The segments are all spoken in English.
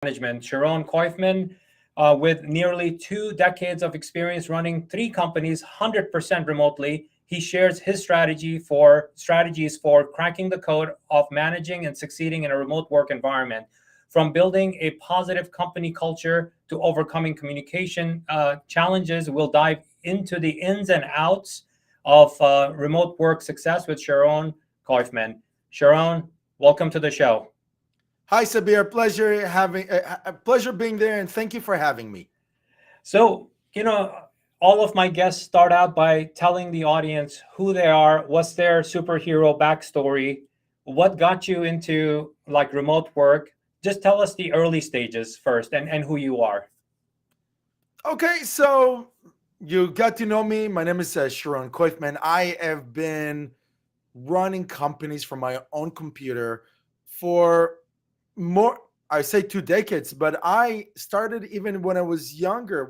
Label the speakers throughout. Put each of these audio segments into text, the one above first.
Speaker 1: management. Sharon Koifman, with nearly 2 decades of experience running 3 companies 100% remotely, he shares his strategies for cracking the code of managing and succeeding in a remote work environment. From building a positive company culture to overcoming communication challenges, we'll dive into the ins and outs of remote work success with Sharon Koifman. Sharon, welcome to the show.
Speaker 2: Hi, Sabir. Pleasure being there, and thank you for having me.
Speaker 1: So, all of my guests start out by telling the audience who they are, what's their superhero backstory, what got you into like remote work. Just tell us the early stages first and who you are.
Speaker 2: Okay, so you got to know me. My name is Sharon Koifman. I have been running companies from my own computer for I say 2 decades, but I started even when I was younger.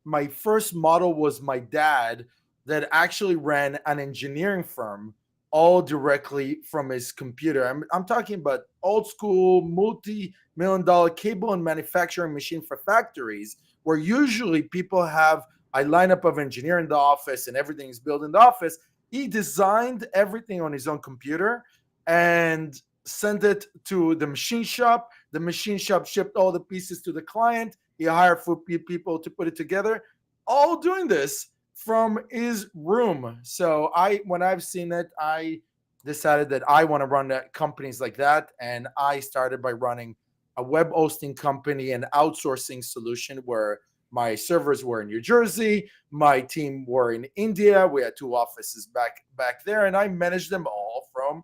Speaker 2: My first model was my dad that actually ran an engineering firm all directly from his computer. I'm talking about old school multi-million dollar cable and manufacturing machine for factories, where usually people have a lineup of engineer in the office and everything is built in the office. He designed everything on his own computer and sent it to the machine shop. The machine shop shipped all the pieces to the client. He hired people to put it together, all doing this from his room. So when I've seen it, I decided that I want to run companies like that. And I started by running a web hosting company and outsourcing solution where my servers were in New Jersey, my team were in India. We had 2 offices back there, and I managed them all from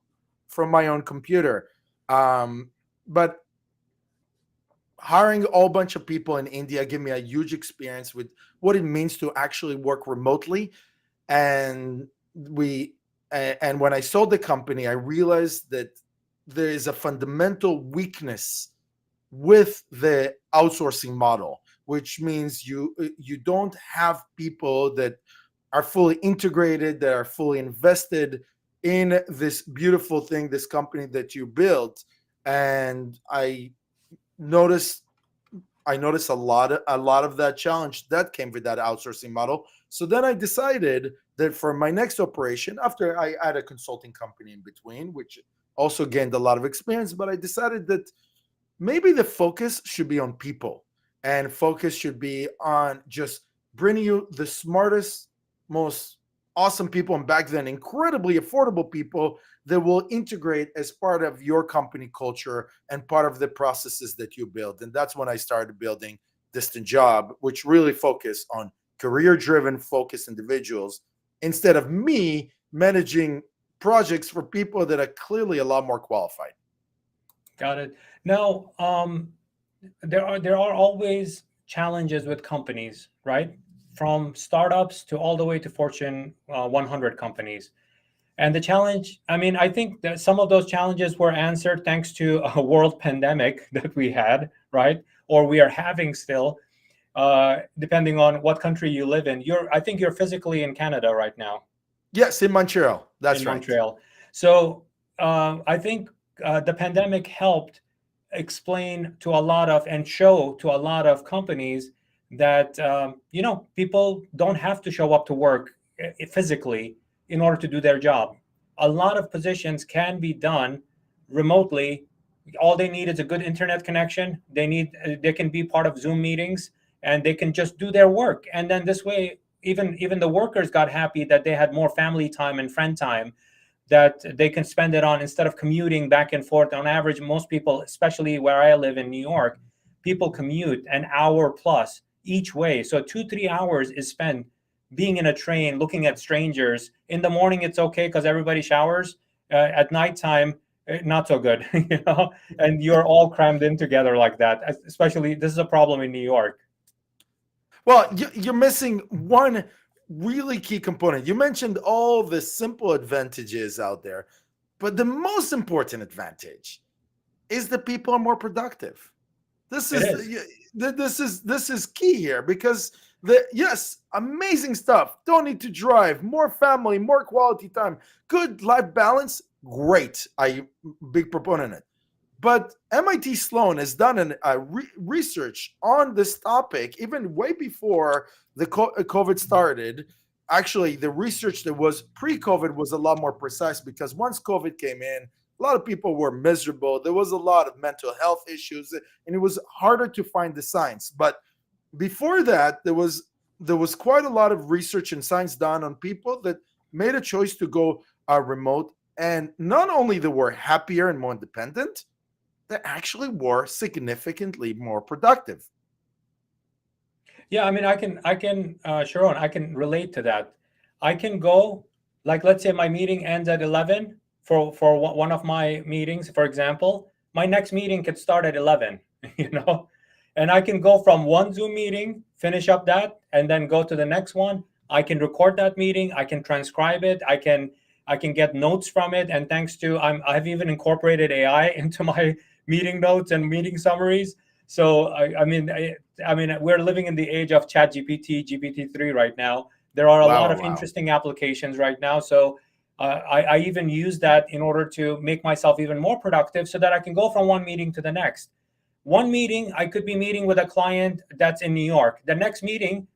Speaker 2: my own computer. But hiring a whole bunch of people in India gave me a huge experience with what it means to actually work remotely. And when I sold the company, I realized that there is a fundamental weakness with the outsourcing model, which means you don't have people that are fully integrated, that are fully invested in this beautiful thing, this company that you built. And I noticed a lot of that challenge that came with that outsourcing model. So then I decided that for my next operation, after I had a consulting company in between, which also gained a lot of experience, but I decided that maybe the focus should be on people, and focus should be on just bringing you the smartest, most awesome people, and back then incredibly affordable people that will integrate as part of your company culture and part of the processes that you build. And that's when I started building DistantJob, which really focused on career-driven, focused individuals instead of me managing projects for people that are clearly a lot more qualified.
Speaker 1: Got it. Now, there are always challenges with companies, right? From startups to all the way to Fortune 100 companies. And the challenge, I think that some of those challenges were answered thanks to a world pandemic that we had, right? Or we are having still, depending on what country you live in. I think you're physically in Canada right now.
Speaker 2: Yes, in Montreal. That's right.
Speaker 1: Montreal. So I think the pandemic helped explain to a lot of and show to a lot of companies that people don't have to show up to work physically in order to do their job. A lot of positions can be done remotely. All they need is a good internet connection. They can be part of Zoom meetings, and they can just do their work. And then this way, even the workers got happy that they had more family time and friend time that they can spend it on instead of commuting back and forth. On average, most people, especially where I live in New York, people commute an hour plus each way. So 2-3 hours is spent being in a train, looking at strangers. In the morning, it's okay because everybody showers. At nighttime, not so good, and you're all crammed in together like that. Especially, this is a problem in New York.
Speaker 2: Well, you're missing one really key component. You mentioned all the simple advantages out there, but the most important advantage is that people are more productive. This is key here, because yes, amazing stuff. Don't need to drive, more family, more quality time, good life balance. Great. I'm a big proponent of it. But MIT Sloan has done research on this topic even way before the COVID started. Actually, the research that was pre-COVID was a lot more precise, because once COVID came in, a lot of people were miserable. There was a lot of mental health issues, and it was harder to find the science. But before that, there was quite a lot of research and science done on people that made a choice to go remote, and not only they were happier and more independent, they actually were significantly more productive.
Speaker 1: Yeah, I mean, Sharon, I can relate to that. I can go, like, let's say my meeting ends at 11 for one of my meetings, for example. My next meeting could start at 11, you know, and I can go from one Zoom meeting, finish up that, and then go to the next one. I can record that meeting. I can transcribe it. I can get notes from it. And thanks to I've even incorporated AI into my meeting notes and meeting summaries. So I mean, we're living in the age of ChatGPT, GPT-3 right now. There are a lot
Speaker 2: Wow,
Speaker 1: of
Speaker 2: wow.
Speaker 1: interesting applications right now. So I even use that in order to make myself even more productive, so that I can go from one meeting to the next. One meeting, I could be meeting with a client that's in New York. The next meeting,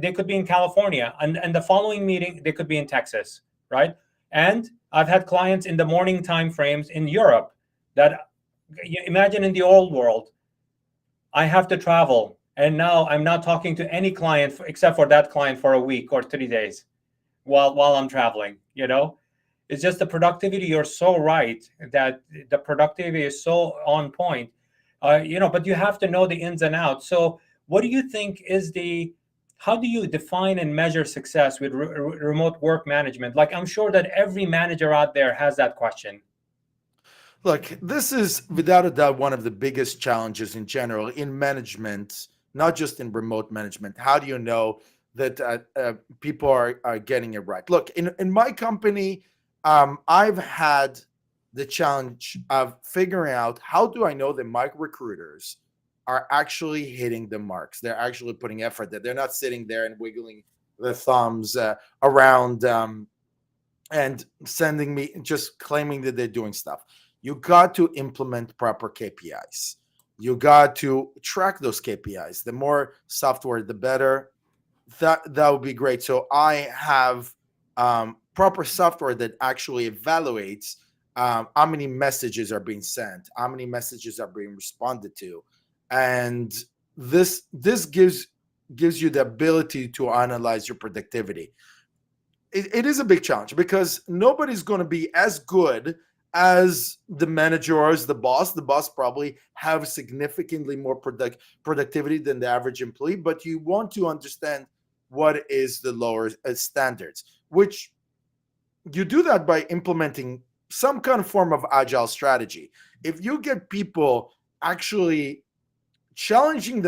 Speaker 1: they could be in California, and the following meeting, they could be in Texas, right? And I've had clients in the morning time frames in Europe that, imagine in the old world, I have to travel, and now I'm not talking to any client except for that client for a week or 3 days while I'm traveling. It's just the productivity. You're so right that the productivity is so on point. But you have to know the ins and outs. So, what do you think is how do you define and measure success with remote work management? Like, I'm sure that every manager out there has that question.
Speaker 2: Look, this is without a doubt one of the biggest challenges in general in management, not just in remote management. How do you know that people are getting it right? Look, in my company, I've had the challenge of figuring out, how do I know that my recruiters are actually hitting the marks? They're actually putting effort, that they're not sitting there and wiggling their thumbs around, and sending me, just claiming that they're doing stuff. You got to implement proper KPIs. You got to track those KPIs. The more software, the better. That would be great. So I have proper software that actually evaluates how many messages are being sent, how many messages are being responded to, and this gives you the ability to analyze your productivity. It is a big challenge, because nobody's going to be as good as the manager or as the boss. The boss probably have significantly more productivity than the average employee, but you want to understand what is the lower standards, which you do that by implementing some kind of form of agile strategy. If you get people actually challenging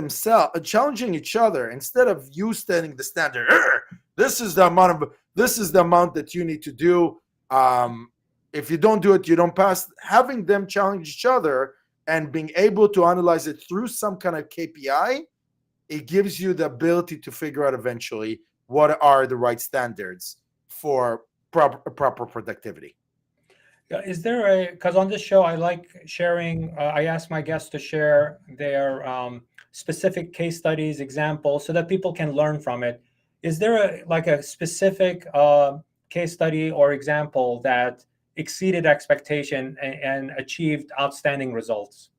Speaker 2: each other, instead of you setting the standard, this is the amount that you need to do. If you don't do it, you don't pass. Having them challenge each other and being able to analyze it through some kind of KPI, it gives you the ability to figure out eventually what are the right standards for proper productivity.
Speaker 1: Is there because on this show, I like sharing, I ask my guests to share their specific case studies, examples, so that people can learn from it. Is there a specific case study or example that exceeded expectation and achieved outstanding results?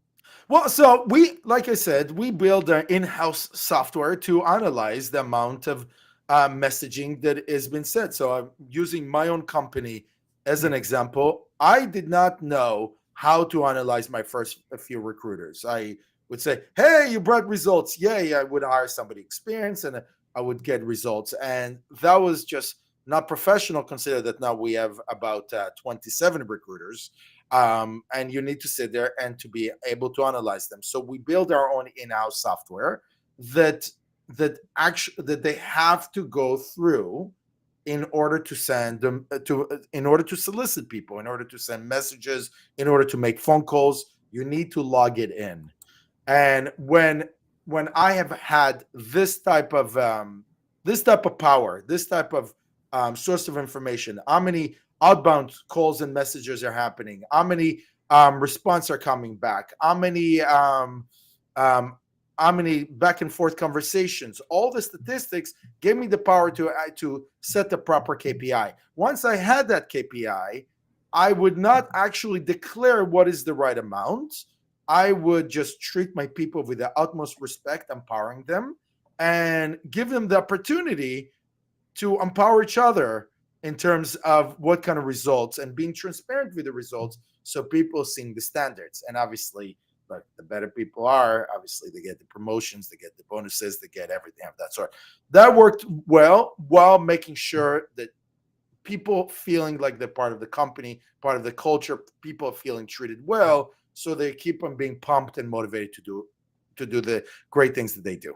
Speaker 2: Well, so like I said, we build our in-house software to analyze the amount of messaging that has been sent. So I'm using my own company as an example. I did not know how to analyze my first few recruiters. I would say, "Hey, you brought results. Yay!" I would hire somebody experienced, and I would get results, and that was just not professional. Consider that now we have about 27 recruiters, and you need to sit there and to be able to analyze them. So we build our own in-house software that that they have to go through in order to send them in order to solicit people, in order to send messages, in order to make phone calls. You need to log it in. And when I have had this type of power, this type of source of information, how many outbound calls and messages are happening, how many response are coming back, um, how many back and forth conversations. All the statistics gave me the power to set the proper KPI. Once I had that KPI, I would not actually declare what is the right amount. I would just treat my people with the utmost respect, empowering them, and give them the opportunity to empower each other in terms of what kind of results, and being transparent with the results, so people seeing the standards. And obviously, but the better people are, obviously they get the promotions, they get the bonuses, they get everything of that sort. That worked well, while making sure that people feeling like they're part of the company, part of the culture, people feeling treated well, so they keep on being pumped and motivated to do the great things that they do.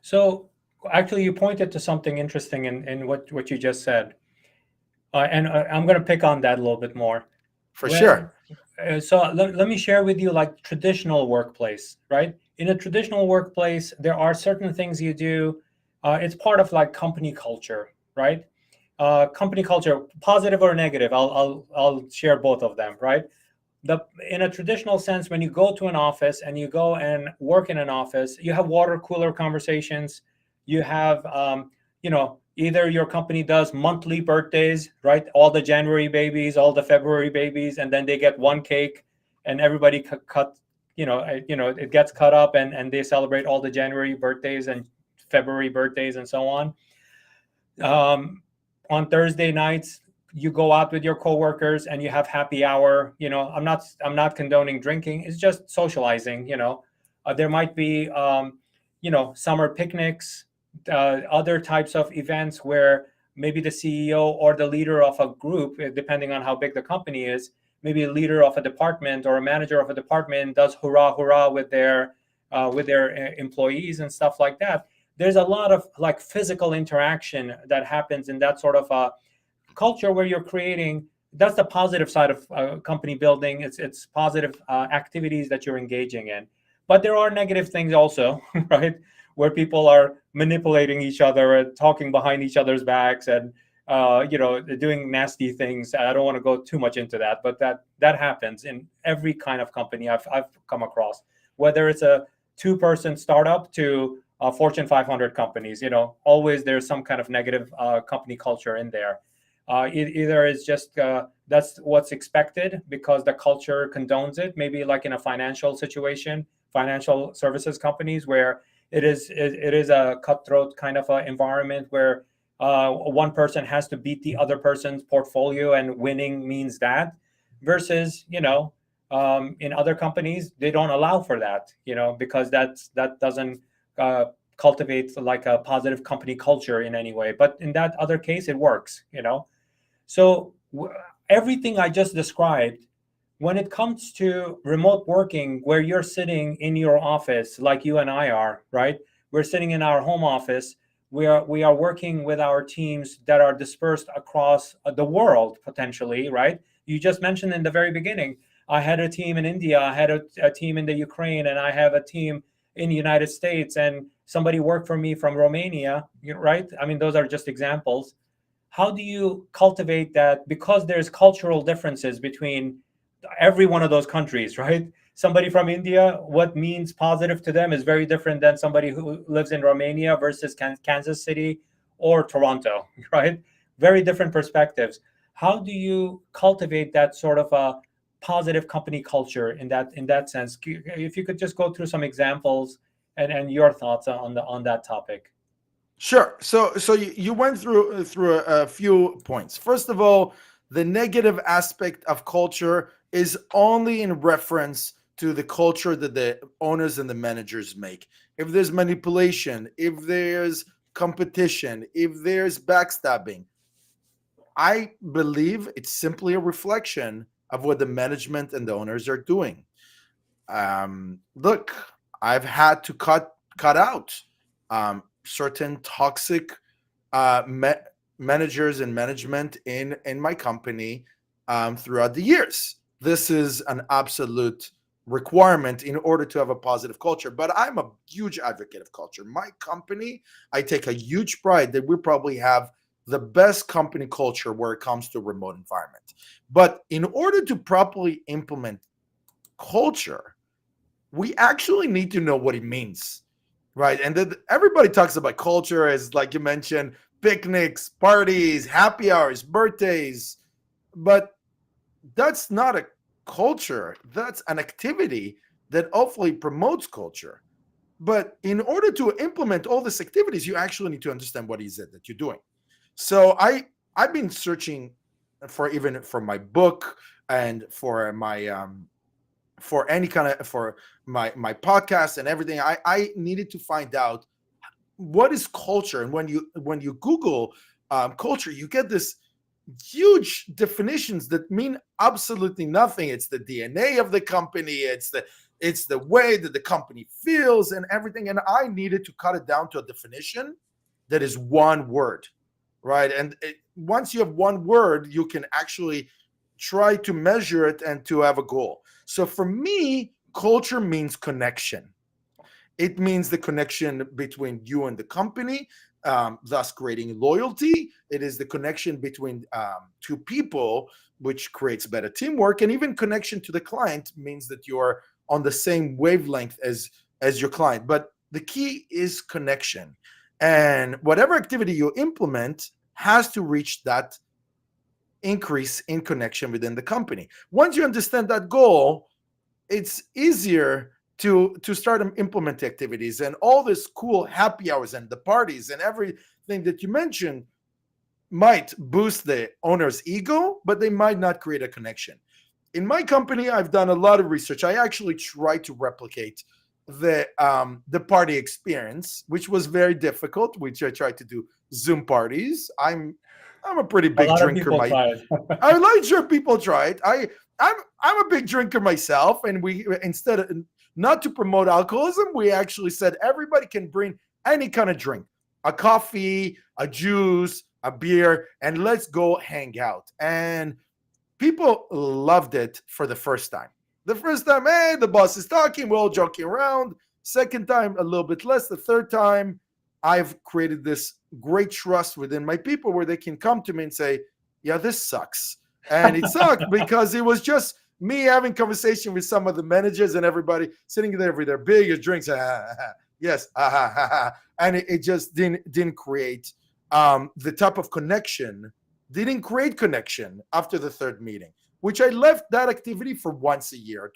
Speaker 1: So actually, you pointed to something interesting in what you just said, and I'm going to pick on that a little bit more.
Speaker 2: For
Speaker 1: When
Speaker 2: sure.
Speaker 1: so let me share with you, like, traditional workplace, right? In a traditional workplace, there are certain things you do. It's part of like company culture, right? Company culture, positive or negative. I'll share both of them, right? The In a traditional sense, when you go to an office and you go and work in an office, you have water cooler conversations. You have either your company does monthly birthdays, right? All the January babies, all the February babies, and then they get one cake, and everybody cut it gets cut up, and they celebrate all the January birthdays and February birthdays and so on. On Thursday nights, you go out with your coworkers and you have happy hour. I'm not condoning drinking. It's just socializing. There might be summer picnics, other types of events where maybe the CEO or the leader of a group, depending on how big the company is, maybe a leader of a department or a manager of a department does hurrah hurrah with their employees and stuff like that. There's a lot of like physical interaction that happens in that sort of a culture where you're creating. That's the positive side of company building. It's positive activities that you're engaging in. But there are negative things also, right? Where people are manipulating each other and talking behind each other's backs, and doing nasty things. I don't want to go too much into that, but that happens in every kind of company I've come across, whether it's a 2-person startup to Fortune 500 companies. Always there's some kind of negative company culture in there. Either it's just that's what's expected because the culture condones it. Maybe like in a financial situation, financial services companies, where it is a cutthroat kind of a environment where one person has to beat the other person's portfolio, and winning means that. Versus, in other companies, they don't allow for that, because that doesn't cultivate like a positive company culture in any way. But in that other case, it works. So everything I just described, when it comes to remote working, where you're sitting in your office, like you and I are, right? We're sitting in our home office. We are working with our teams that are dispersed across the world, potentially, right? You just mentioned in the very beginning, I had a team in India, I had a team in the Ukraine, and I have a team in the United States, and somebody worked for me from Romania, right? I mean, those are just examples. How do you cultivate that? Because there's cultural differences between every one of those countries, right? Somebody from India, what means positive to them is very different than somebody who lives in Romania versus Kansas City or Toronto, right? Very different perspectives. How do you cultivate that sort of a positive company culture in that sense? If you could just go through some examples and your thoughts on that topic.
Speaker 2: Sure. So you went through a few points. First of all, the negative aspect of culture is only in reference to the culture that the owners and the managers make. If there's manipulation, if there's competition, if there's backstabbing, I believe it's simply a reflection of what the management and the owners are doing. Look, I've had to cut out certain toxic managers and management in my company throughout the years. This is an absolute requirement in order to have a positive culture. But I'm a huge advocate of culture. My company, I take a huge pride that we probably have the best company culture where it comes to remote environment. But in order to properly implement culture, we actually need to know what it means, right? And then everybody talks about culture as, like you mentioned, picnics, parties, happy hours, birthdays, but that's not a culture. That's an activity that hopefully promotes culture. But in order to implement all these activities, you actually need to understand what is it that you're doing. So I've been searching for, even for my book and for any kind of, for my podcast and everything. I needed to find out what is culture. And when you Google culture, you get this huge definitions that mean absolutely nothing. It's the DNA of the company. It's the way that the company feels and everything. And I needed to cut it down to a definition that is one word, right? And once you have one word, you can actually try to measure it and to have a goal. So for me, culture means connection. It means the connection between you and the company, thus creating loyalty. It is the connection between two people, which creates better teamwork. And even connection to the client means that you're on the same wavelength as your client. But the key is connection. And whatever activity you implement has to reach that increase in connection within the company. Once you understand that goal, it's easier to start implement activities, and all this cool happy hours and the parties and everything that you mentioned might boost the owner's ego, but they might not create a connection. In my company, I've done a lot of research. I actually tried to replicate the party experience, which was very difficult, which I tried to do Zoom parties. I'm a pretty
Speaker 1: A
Speaker 2: big
Speaker 1: lot of
Speaker 2: drinker.
Speaker 1: people try it.
Speaker 2: I like sure people try it. I'm a big drinker myself, and we, instead of, not to promote alcoholism, we actually said everybody can bring any kind of drink, a coffee, a juice, a beer, and let's go hang out. And people loved it for the first time. The first time, hey, the boss is talking, we're all joking around. Second time, a little bit less. The third time, I've created this great trust within my people where they can come to me and say, yeah, this sucks. And it sucked because it was just me having conversation with some of the managers and everybody sitting there with their big drinks. Yes. And it just didn't create the type of connection, didn't create connection after the third meeting, which I left that activity for twice a year,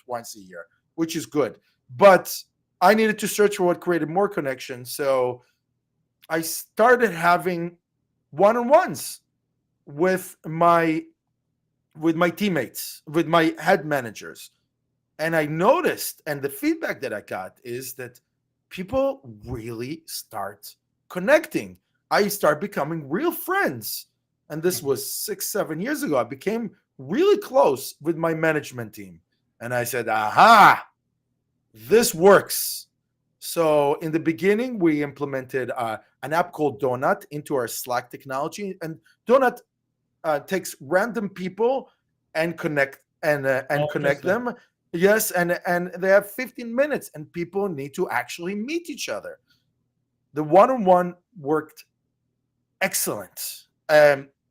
Speaker 2: which is good. But I needed to search for what created more connection. So I started having one-on-ones with my teammates, with my head managers. And I noticed, and the feedback that I got is that people really start connecting. I start becoming real friends. And this was 6-7 years ago. I became really close with my management team. And I said, aha, this works. So in the beginning, we implemented an app called Donut into our Slack technology. And Donut takes random people and connect them. Yes, and they have 15 minutes, and people need to actually meet each other. The one-on-one worked excellent.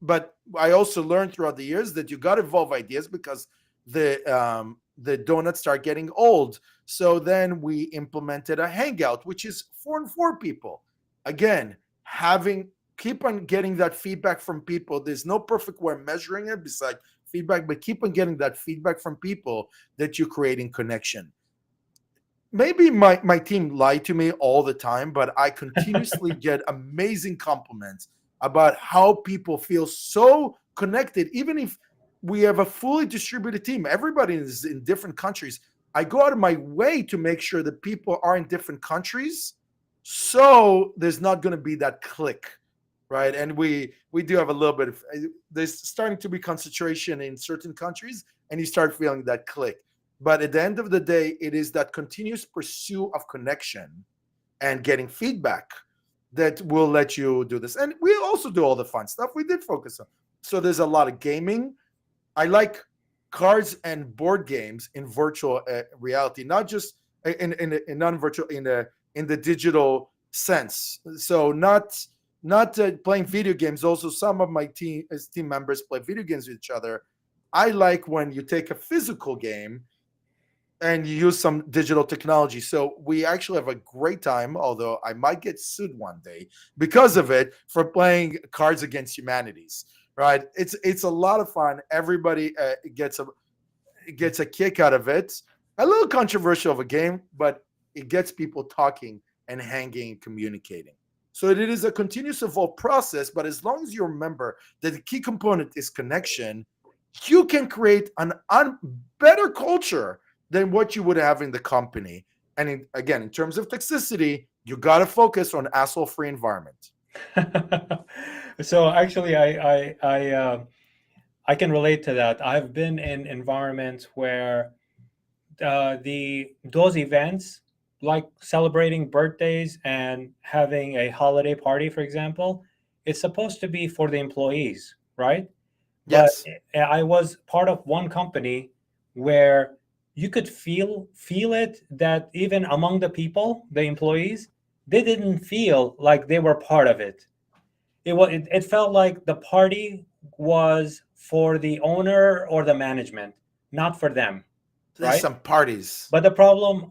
Speaker 2: But I also learned throughout the years that you got to evolve ideas because the donuts start getting old. So then we implemented a hangout, which is 4-on-4 people. Again, keep on getting that feedback from people. There's no perfect way of measuring it besides feedback, but keep on getting that feedback from people that you're creating connection. Maybe my team lied to me all the time, but I continuously get amazing compliments about how people feel so connected. Even if we have a fully distributed team, everybody is in different countries. I go out of my way to make sure that people are in different countries, so there's not going to be that click, right? And we do have a little bit of, there's starting to be concentration in certain countries, and you start feeling that click. But at the end of the day, it is that continuous pursuit of connection and getting feedback that will let you do this. And we also do all the fun stuff we did focus on. So there's a lot of gaming. I like cards and board games in virtual reality, not just in non-virtual, in the digital sense. So not not playing video games. Also, some of my team as team members play video games with each other. I like when you take a physical game and you use some digital technology. So we actually have a great time, although I might get sued one day because of it for playing Cards Against Humanities. Right? It's a lot of fun. Everybody gets a kick out of it. A little controversial of a game, but it gets people talking and hanging and communicating. So it is a continuous evolve process, but as long as you remember that the key component is connection, you can create an better culture than what you would have in the company. And again, in terms of toxicity, you got to focus on asshole-free environment.
Speaker 1: So actually, I can relate to that. I've been in environments where those events, like celebrating birthdays and having a holiday party, for example, it's supposed to be for the employees, right? But
Speaker 2: Yes.
Speaker 1: I was part of one company where you could feel it, that even among the people, the employees, they didn't feel like they were part of it. It felt like the party was for the owner or the management, not for them,
Speaker 2: There's
Speaker 1: right?
Speaker 2: some parties.
Speaker 1: But the problem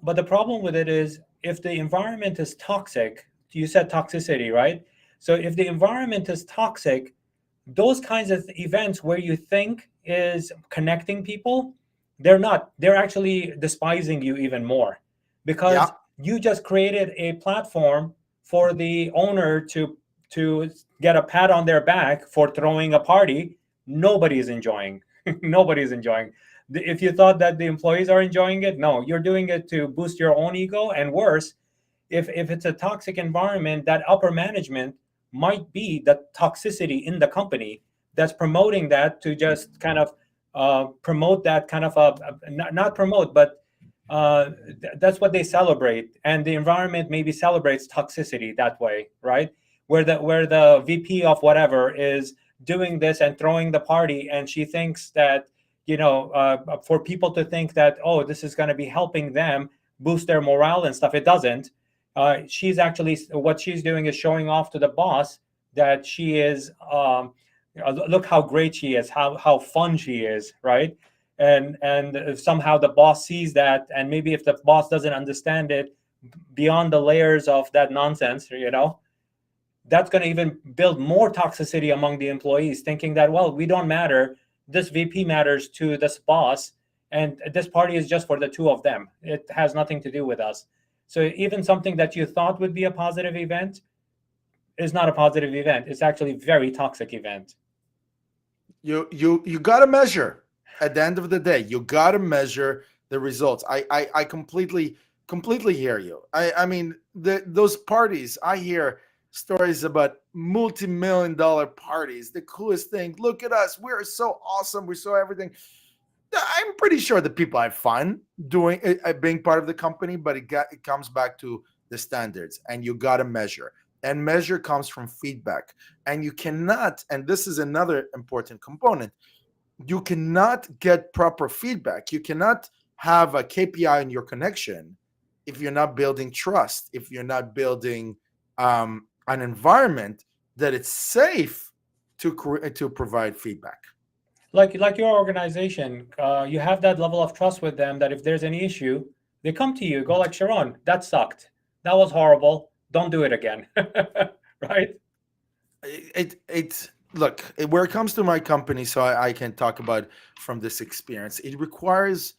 Speaker 1: with it is, if the environment is toxic, you said toxicity, right? So if the environment is toxic, those kinds of events where you think is connecting people, they're not. They're actually despising you even more,
Speaker 2: Yeah.
Speaker 1: because you just created a platform for the owner to get a pat on their back for throwing a party. Nobody's enjoying. Nobody's enjoying. If you thought that the employees are enjoying it, no, you're doing it to boost your own ego. And worse, if it's a toxic environment, that upper management might be the toxicity in the company that's promoting that, to just kind of promote that kind of not promote, but that's what they celebrate. And the environment maybe celebrates toxicity that way, right? Where the VP of whatever is doing this and throwing the party, and she thinks that, for people to think that, oh, this is going to be helping them boost their morale and stuff. It doesn't. She's actually, what she's doing is showing off to the boss that she is, look how great she is, how fun she is, right? And if somehow the boss sees that, and maybe if the boss doesn't understand it beyond the layers of that nonsense, that's going to even build more toxicity among the employees, thinking that, well, we don't matter. This VP matters to this boss, and this party is just for the two of them. It has nothing to do with us. So even something that you thought would be a positive event is not a positive event. It's actually a very toxic event.
Speaker 2: You got to measure. At the end of the day, you got to measure the results. I completely hear you. I mean, those parties, I hear stories about multi-million-dollar parties, the coolest thing. Look at us, we're so awesome, we're so everything. I'm pretty sure the people have fun doing it, being part of the company, but it comes back to the standards, and you got to measure. And measure comes from feedback. And you cannot, and this is another important component, you cannot get proper feedback. You cannot have a KPI in your connection if you're not building trust, if you're not building an environment that it's safe to provide feedback.
Speaker 1: Like your organization, you have that level of trust with them that if there's any issue, they come to you, go like, Sharon, that sucked. That was horrible. Don't do it again. Right?
Speaker 2: It look, where it comes to my company, so I can talk about from this experience. It requires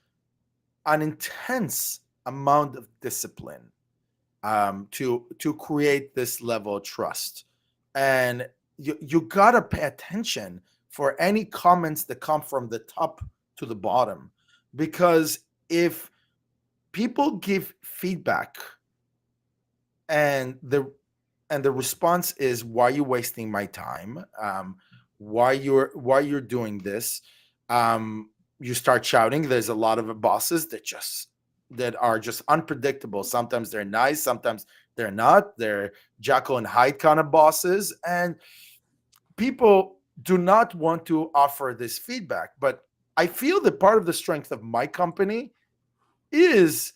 Speaker 2: an intense amount of discipline to create this level of trust, and you gotta pay attention for any comments that come from the top to the bottom, because if people give feedback and the response is, why are you wasting my time, why you're doing this, you start shouting. There's a lot of bosses that are just unpredictable. Sometimes they're nice, sometimes they're not. They're Jekyll and Hyde kind of bosses, and people do not want to offer this feedback. But I feel that part of the strength of my company is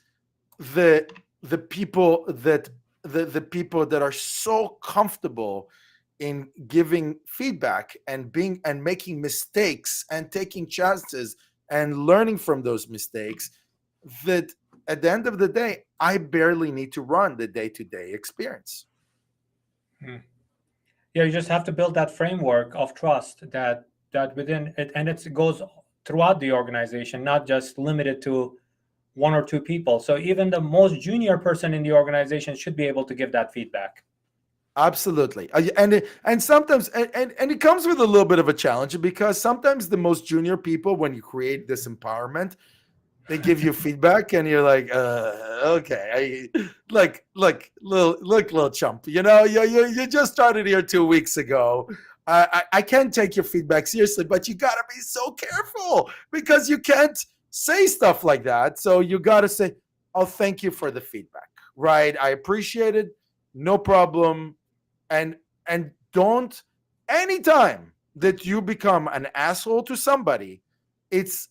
Speaker 2: the people that the people that are so comfortable in giving feedback and making mistakes and taking chances and learning from those mistakes, that at the end of the day, I barely need to run the day-to-day experience.
Speaker 1: Hmm. Yeah, you just have to build that framework of trust that within it, and it goes throughout the organization, not just limited to one or two people. So even the most junior person in the organization should be able to give that feedback.
Speaker 2: Absolutely. And sometimes and it comes with a little bit of a challenge, because sometimes the most junior people, when you create this empowerment, they give you feedback and you're like, okay, little chump, you just started here 2 weeks ago. I can't take your feedback seriously, but you gotta be so careful, because you can't say stuff like that. So you gotta say, oh, thank you for the feedback, right? I appreciate it, no problem. And don't, anytime that you become an asshole to somebody, it's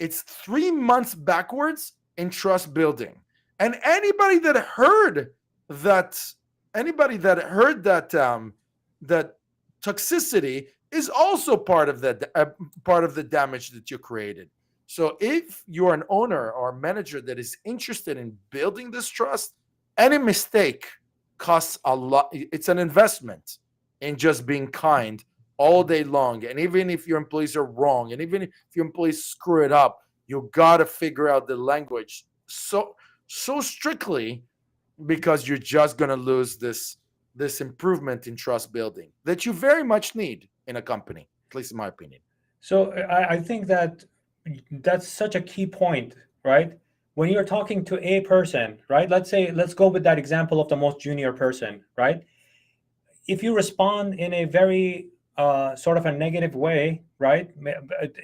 Speaker 2: 3 months backwards in trust building. And anybody that heard that that toxicity is also part of the damage that you created. So if you're an owner or a manager that is interested in building this trust, any mistake costs a lot. It's an investment in just being kind all day long. And even if your employees are wrong, and even if your employees screw it up, you got to figure out the language so strictly, because you're just going to lose this improvement in trust building that you very much need in a company, at least in my opinion.
Speaker 1: So I think that that's such a key point, right? When you're talking to a person, right? Let's go with that example of the most junior person, right? If you respond in a very sort of a negative way, right?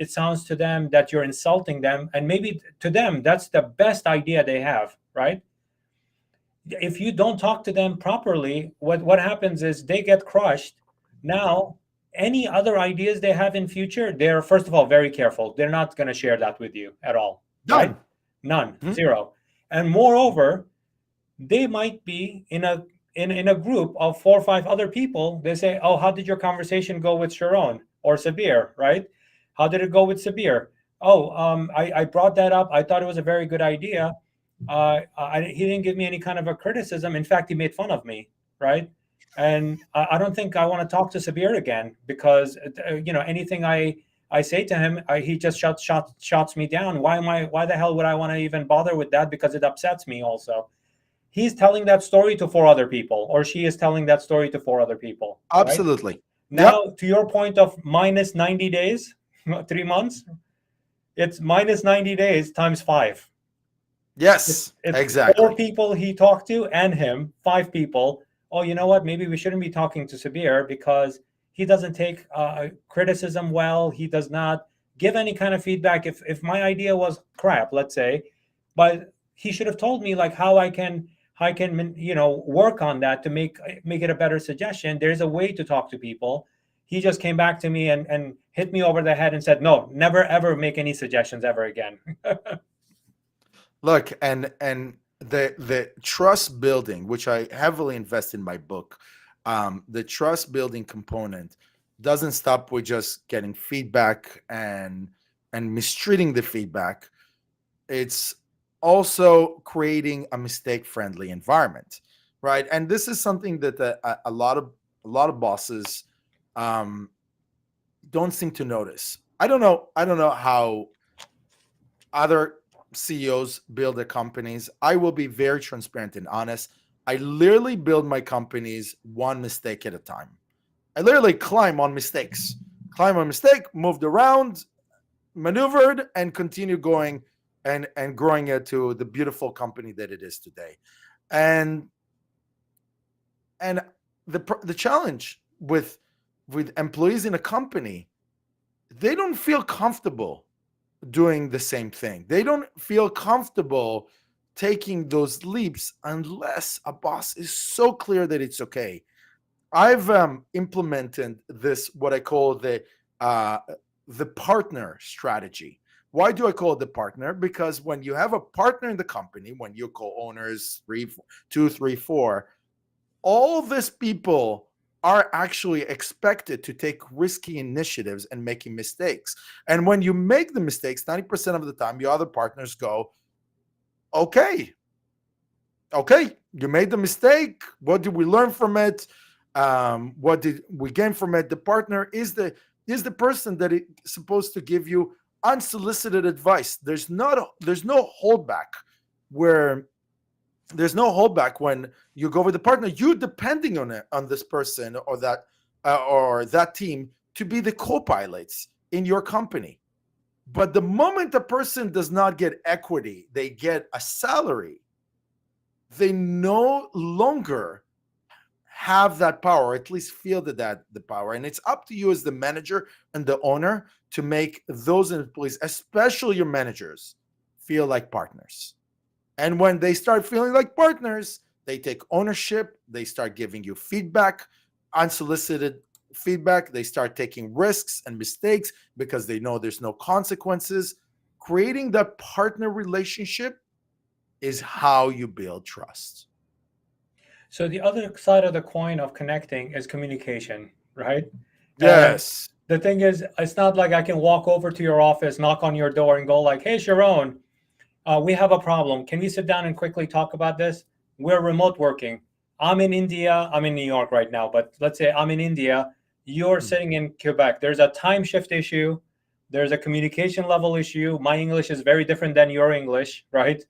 Speaker 1: It sounds to them that you're insulting them, and maybe to them that's the best idea they have, right? If you don't talk to them properly, what happens is they get crushed. Now, any other ideas they have in future, they're first of all very careful. They're not going to share that with you at all, right?
Speaker 2: Done.
Speaker 1: None,
Speaker 2: Mhm.
Speaker 1: zero. And moreover, they might be in a group of 4 or 5 other people. They say, "Oh, how did your conversation go with Sharon or Sabir? Right? How did it go with Sabir? Oh, I brought that up. I thought it was a very good idea. He didn't give me any kind of a criticism. In fact, he made fun of me, right? And I don't think I want to talk to Sabir again, because anything I say to him, he just shots me down. Why the hell would I want to even bother with that? Because it upsets me also. He's telling that story to 4 other people, or she is telling that story to 4 other people, right?
Speaker 2: Absolutely. Yep.
Speaker 1: Now, to your point of minus 90 days, 3 months, it's minus 90 days times five.
Speaker 2: Yes,
Speaker 1: It's 4 people
Speaker 2: exactly.
Speaker 1: he talked to and him, 5 people. Oh, you know what? Maybe we shouldn't be talking to Sabir because he doesn't take criticism well. He does not give any kind of feedback. If my idea was crap, let's say, but he should have told me like how I can work on that to make it a better suggestion. There's a way to talk to people. He just came back to me and hit me over the head and said, no, never ever make any suggestions ever again.
Speaker 2: Look, and the trust building, which I heavily invest in my book, the trust building component doesn't stop with just getting feedback and mistreating the feedback. It's also creating a mistake friendly environment, right? And this is something that a lot of bosses um, don't seem to notice. I don't know how other CEOs build their companies. I will be very transparent and honest. I literally build my companies one mistake at a time. I literally climb on mistake, moved around, maneuvered, and continue going and growing it to the beautiful company that it is today. And and the challenge with employees in a company, they don't feel comfortable doing the same thing. They don't feel comfortable taking those leaps unless a boss is so clear that it's okay. I've implemented this, what I call uh, the partner strategy. Why do I call it the partner? Because when you have a partner in the company, when you co-owners, 2, 3, 4, all these people are actually expected to take risky initiatives and making mistakes. And when you make the mistakes, 90% of the time, your other partners go, okay, you made the mistake. What did we learn from it? What did we gain from it? The partner is the person that is supposed to give you unsolicited advice. There's no holdback where there's no holdback when you go with the partner. You're depending on this person or that team to be the co-pilots in your company. But the moment a person does not get equity, they get a salary, they no longer have that power, or at least feel that the power. And it's up to you as the manager and the owner to make those employees, especially your managers, feel like partners. And when they start feeling like partners, they take ownership, they start giving you feedback, unsolicited feedback, they start taking risks and mistakes because they know there's no consequences. Creating that partner relationship is how you build trust.
Speaker 1: So the other side of the coin of connecting is communication, right? And
Speaker 2: Yes.
Speaker 1: the thing is, it's not like I can walk over to your office, knock on your door, and go like, "Hey, Sharon, we have a problem. Can we sit down and quickly talk about this?" We're remote working. I'm in India. I'm in New York right now, but let's say I'm in India. You're sitting in Quebec. There's a time shift issue. There's a communication level issue. My English is very different than your English, right?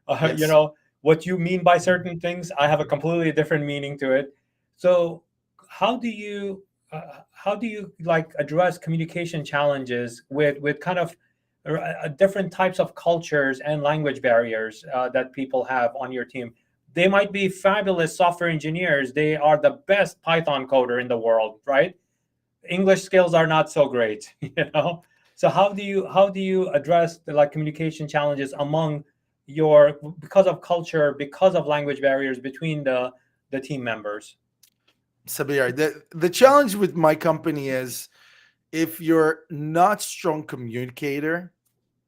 Speaker 1: You
Speaker 2: Yes.
Speaker 1: know, what you mean by certain things, I have a completely different meaning to it. So, how do you like address communication challenges with kind of different types of cultures and language barriers that people have on your team? They might be fabulous software engineers. They are the best Python coder in the world, right? English skills are not so great, you know. So how do you address the like communication challenges among your because of culture, because of language barriers between the team members?
Speaker 2: Sabir, the challenge with my company is if you're not strong communicator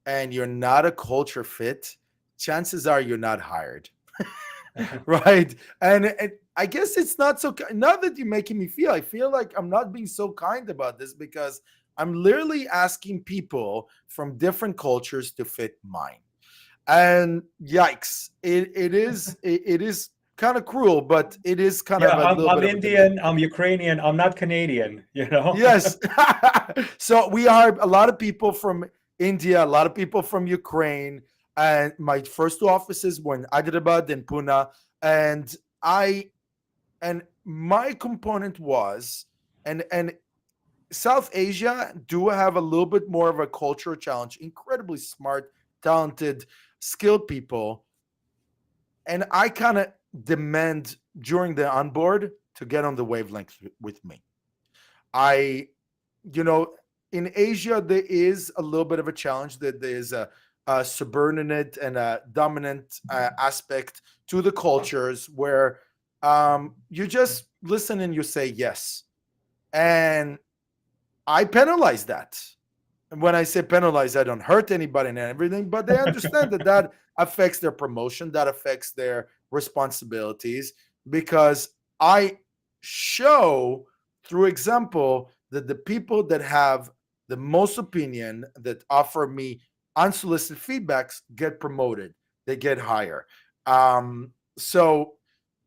Speaker 2: and you're not a culture fit, chances are you're not hired. Right. And I guess it's not so now that you're making me feel, I feel like I'm not being so kind about this because I'm literally asking people from different cultures to fit mine. And yikes, it is kind of cruel, but it is kind
Speaker 1: Yeah,
Speaker 2: of a
Speaker 1: I'm,
Speaker 2: little
Speaker 1: I'm
Speaker 2: bit of a dilemma.
Speaker 1: Indian, I'm Ukrainian, I'm not Canadian, you know.
Speaker 2: Yes. So we are a lot of people from India, a lot of people from Ukraine. And my first two offices were in Hyderabad and Pune. And I and my component was and South Asia do have a little bit more of a cultural challenge, incredibly smart, talented, skilled people. And I kind of demand during the onboard to get on the wavelength with me. I you know, in Asia, there is a little bit of a challenge that there is a subordinate and a dominant aspect to the cultures where you just listen and you say yes. And I penalize that. And when I say penalize, I don't hurt anybody and everything, but they understand that that affects their promotion, that affects their responsibilities, because I show through example that the people that have the most opinion, that offer me unsolicited feedbacks, get promoted, they get higher. So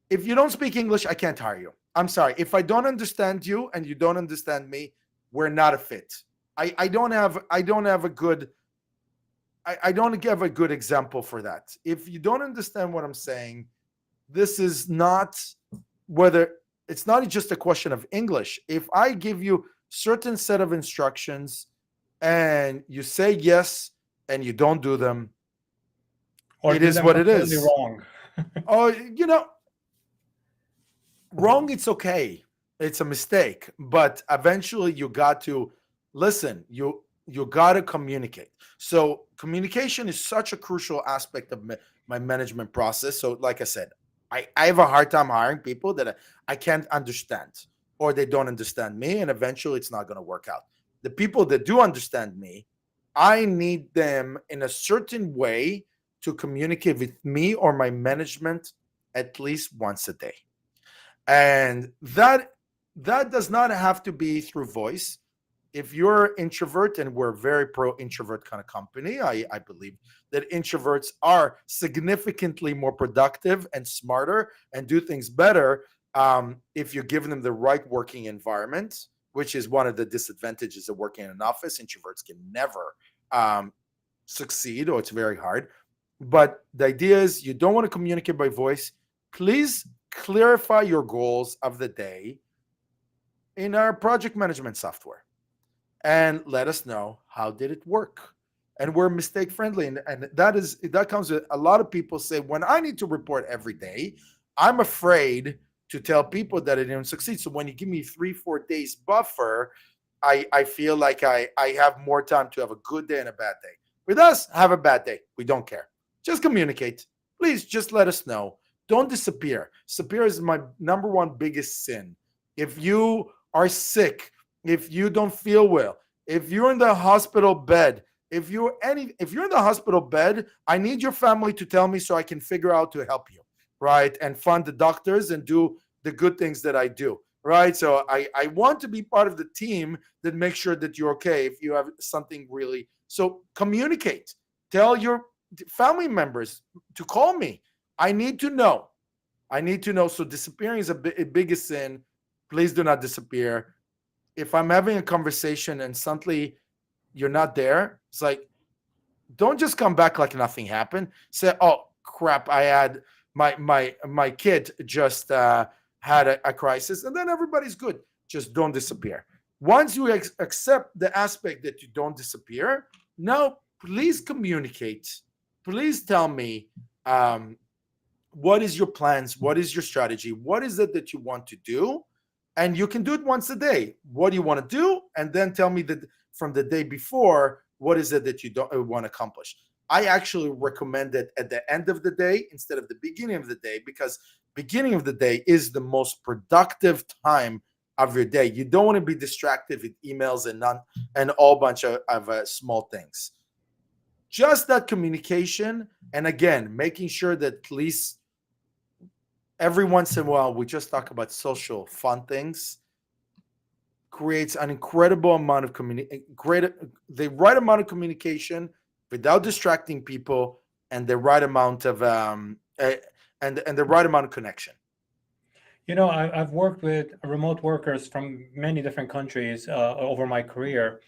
Speaker 2: if you don't speak English, I can't hire you. I'm sorry. If I don't understand you and you don't understand me, we're not a fit. I don't have a good I don't give a good example for that. If you don't understand what I'm saying, this is not whether it's not just a question of English. If I give you certain set of instructions and you say yes and you don't do them,
Speaker 1: Or
Speaker 2: it
Speaker 1: do
Speaker 2: is
Speaker 1: them
Speaker 2: what it
Speaker 1: completely
Speaker 2: is.
Speaker 1: wrong.
Speaker 2: Oh, wrong, it's okay. It's a mistake, but eventually you got to listen. You got to communicate. So communication is such a crucial aspect of my management process. So like I said, I have a hard time hiring people that I can't understand, or they don't understand me, and eventually it's not going to work out. The people that do understand me, I need them in a certain way to communicate with me or my management at least once a day. And that that does not have to be through voice. If you're introvert, and we're very pro introvert kind of company, I believe that introverts are significantly more productive and smarter and do things better if you're giving them the right working environment, which is one of the disadvantages of working in an office. Introverts can never um, succeed, or it's very hard. But the idea is, you don't want to communicate by voice. Please clarify your goals of the day in our project management software, and let us know how did it work. And we're mistake friendly, and that comes with a lot of people say, when I need to report every day, I'm afraid to tell people that it didn't succeed. So when you give me 3-4 days buffer, I feel like I have more time to have a good day and a bad day. With us, have a bad day, we don't care. Just communicate. Please just let us know. Don't disappear. Disappear is my number one biggest sin. If you are sick, if you don't feel well, if you're in the hospital bed, if you're in the hospital bed, I need your family to tell me so I can figure out to help you, right? And fund the doctors and do the good things that I do, right? So I want to be part of the team that makes sure that you're okay if you have something really. So communicate. Tell your family members to call me. I need to know. So disappearing is a biggest sin. Please do not disappear. If I'm having a conversation and suddenly you're not there, it's like, don't just come back like nothing happened. Say, oh crap, I had my kid just had a crisis, and then everybody's good. Just don't disappear. Once you accept the aspect that you don't disappear, now please communicate. Please tell me, what is your plans? What is your strategy? What is it that you want to do? And you can do it once a day. What do you want to do? And then tell me that from the day before, what is it that you don't want to accomplish? I actually recommend it at the end of the day instead of the beginning of the day, because beginning of the day is the most productive time of your day. You don't want to be distracted with emails and all bunch of small things. Just that communication, and again, making sure that at least every once in a while we just talk about social fun things, creates an incredible amount of the right amount of communication without distracting people, and the right amount of and the right amount of connection.
Speaker 1: I've worked with remote workers from many different countries over my career.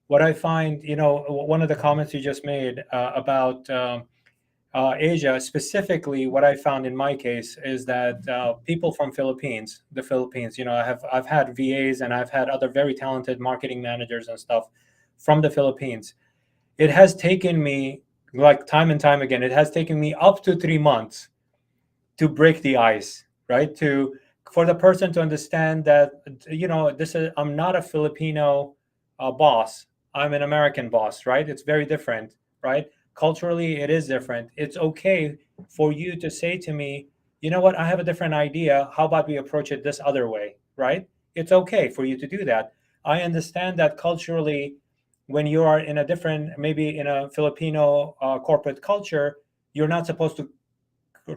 Speaker 1: What I find, one of the comments you just made about Asia specifically, what I found in my case is that people from the Philippines, I've had VAs and I've had other very talented marketing managers and stuff from the Philippines. It has taken me, like time and time again, it has taken me up to 3 months to break the ice, right? For the person to understand that, I'm not a Filipino boss. I'm an American boss, right? It's very different, right? Culturally, it is different. It's okay for you to say to me, you know what, I have a different idea. How about we approach it this other way, right? It's okay for you to do that. I understand that culturally, when you are in a different, maybe in a Filipino corporate culture, you're not supposed to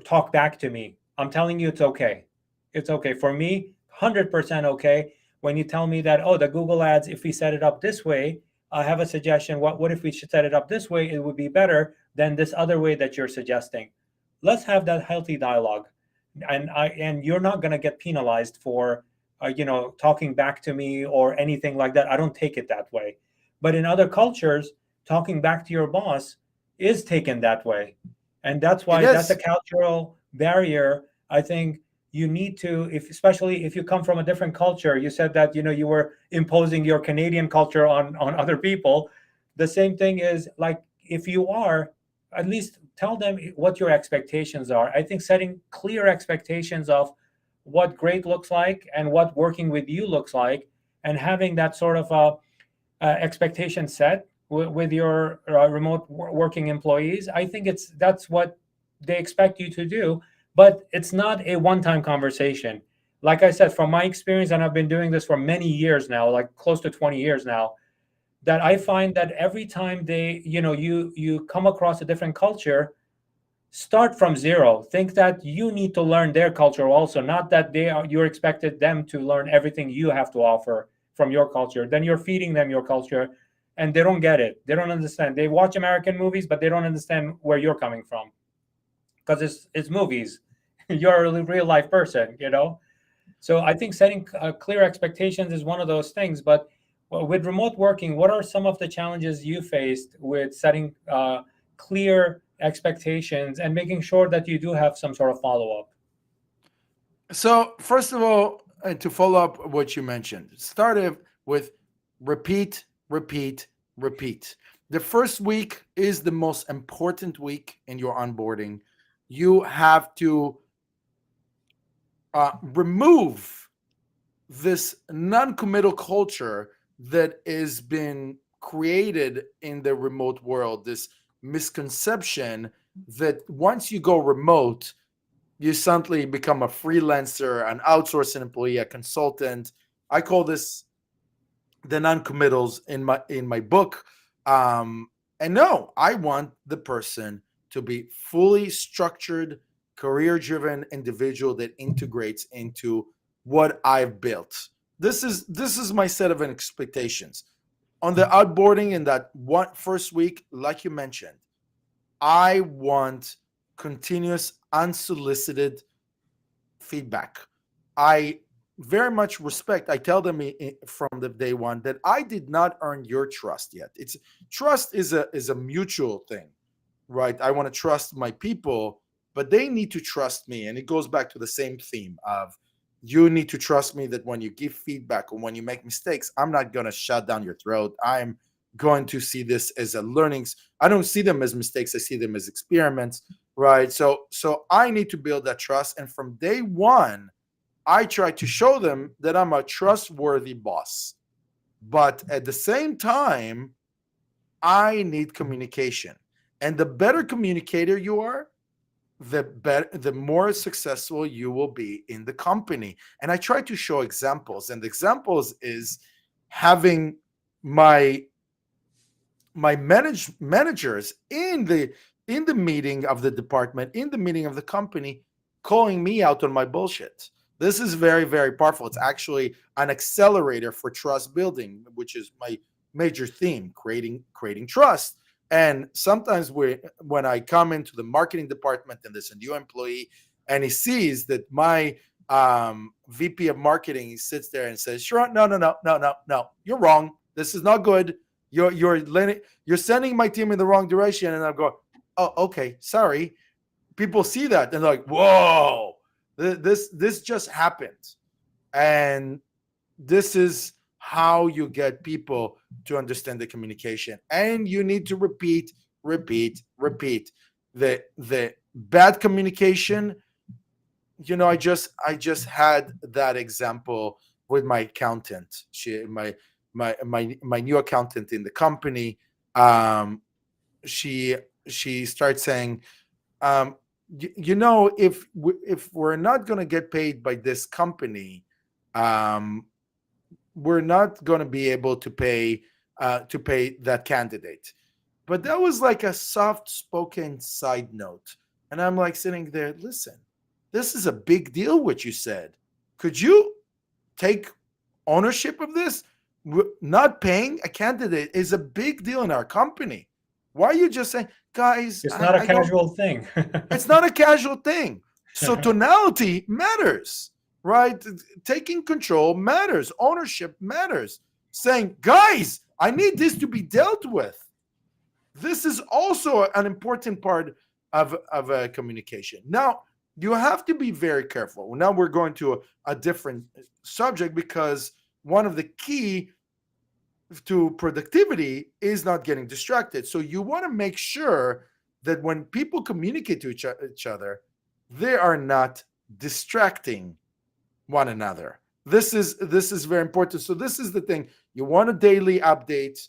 Speaker 1: talk back to me. I'm telling you, it's okay. It's okay for me, 100% okay. When you tell me that, oh, the Google ads, if we set it up this way, I have a suggestion. What if we should set it up this way? It would be better than this other way that you're suggesting. Let's have that healthy dialogue, and you're not going to get penalized for, talking back to me or anything like that. I don't take it that way. But in other cultures, talking back to your boss is taken that way, and that's
Speaker 2: It
Speaker 1: why that's a
Speaker 2: is.
Speaker 1: cultural barrier. I think you need to, if especially if you come from a different culture. You said that you were imposing your Canadian culture on other people. The same thing is, like, if you are, at least tell them what your expectations are. I think setting clear expectations of what great looks like and what working with you looks like, and having that sort of expectation set with your remote working employees. I think that's what they expect you to do, but it's not a one-time conversation. Like I said, from my experience, and I've been doing this for many years now, like close to 20 years now, that I find that every time you come across a different culture, start from zero. Think that you need to learn their culture also, not that you're expected them to learn everything you have to offer from your culture. Then you're feeding them your culture, and they don't get it. They don't understand. They watch American movies, but they don't understand where you're coming from, because it's movies. You're a real life person, you know. So I think setting clear expectations is one of those things. But with remote working, what are some of the challenges you faced with setting clear expectations and making sure that you do have some sort of follow up?
Speaker 2: So first of all, to follow up what you mentioned, started with repeat, repeat, repeat. The first week is the most important week in your onboarding. You have to remove this non-committal culture that has been created in the remote world, this misconception that once you go remote, you suddenly become a freelancer, an outsourcing employee, a consultant. I call this the non-committals in my book. And no, I want the person to be fully structured, career-driven individual that integrates into what I've built. This is my set of expectations. On the outboarding in that one first week, like you mentioned, I want continuous unsolicited feedback. I very much respect. I tell them from the day one that I did not earn your trust yet. It's trust is a mutual thing, right? I want to trust my people, but they need to trust me, and it goes back to the same theme of you need to trust me that when you give feedback or when you make mistakes, I'm not going to shut down your throat. I'm going to see this as a learnings. I don't see them as mistakes. I see them as experiments, right? So I need to build that trust, and from day one I try to show them that I'm a trustworthy boss. But at the same time, I need communication. And the better communicator you are, the better, the more successful you will be in the company. And I try to show examples. And the examples is having my managers in the meeting of the department, in the meeting of the company, calling me out on my bullshit. This is very, very powerful. It's actually an accelerator for trust building, which is my major theme, creating trust. And sometimes when I come into the marketing department and there's a new employee and he sees that my VP of marketing sits there and says, "Sure, no, you're wrong. This is not good. You're sending my team in the wrong direction." And I go, "Oh, okay, sorry." People see that and they're like, "Whoa, this just happened." And this is how you get people to understand the communication. And you need to repeat, repeat, repeat. The bad communication, I just had that example with my accountant. My new accountant in the company. She starts saying, if we're not going to get paid by this company, we're not going to be able to pay that candidate. But that was like a soft spoken side note. And I'm like sitting there, listen, this is a big deal what you said. Could you take ownership of this? Not paying a candidate is a big deal in our company. Why are you just saying, guys,
Speaker 1: It's not a casual thing.
Speaker 2: It's not a casual thing. So tonality matters, right? Taking control matters. Ownership matters. Saying, guys, I need this to be dealt with. This is also an important part of communication. Now, you have to be very careful. Now we're going to a different subject, because one of the key to productivity is not getting distracted. So you want to make sure that when people communicate to each other, they are not distracting one another. This is very important. So this is the thing. You want a daily update,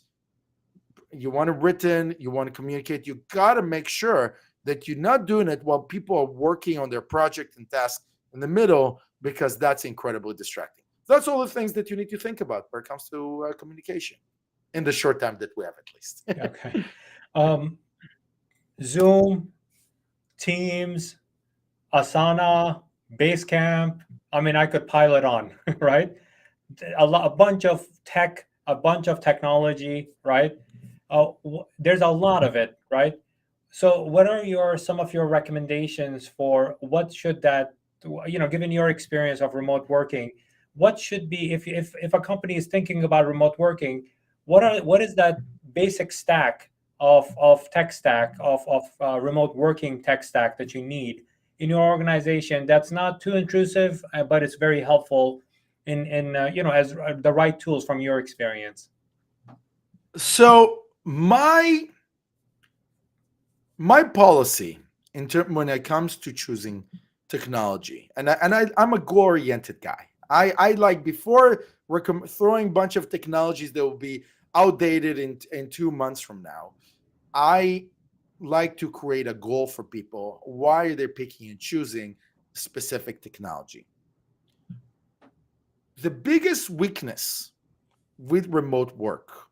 Speaker 2: you want it written, you want to communicate. You got to make sure that you're not doing it while people are working on their project and task in the middle, because that's incredibly distracting. That's all the things that you need to think about when it comes to communication in the short time that we have, at least.
Speaker 1: Okay. Zoom, Teams, Asana, Basecamp. I mean, I could pile it on, right? A bunch of tech, a bunch of technology, right? There's a lot of it, right? So, what are some of your recommendations for what should that, given your experience of remote working, what should be if a company is thinking about remote working, what is that basic stack of tech stack of remote working tech stack that you need in your organization that's not too intrusive, but it's very helpful in as the right tools from your experience.
Speaker 2: So my policy when it comes to choosing technology, I'm a goal oriented guy. I like, before throwing a bunch of technologies that will be outdated in 2 months from now, I like to create a goal for people why they're picking and choosing specific technology. The biggest weakness with remote work,